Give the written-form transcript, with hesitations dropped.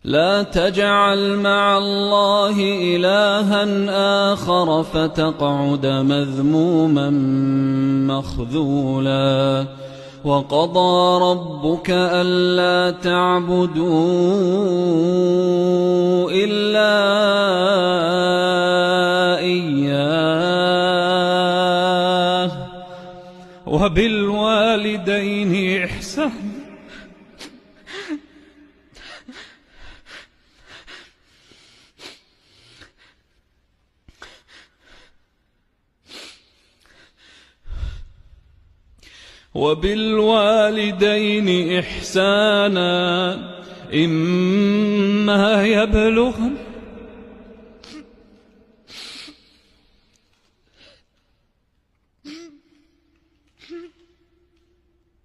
لا تجعل مع الله إلها آخر فتقعد مذموما مخذولا. وقضى ربك ألا تعبدوا إلا إياه وبالوالدين إحسانا إما يبلغن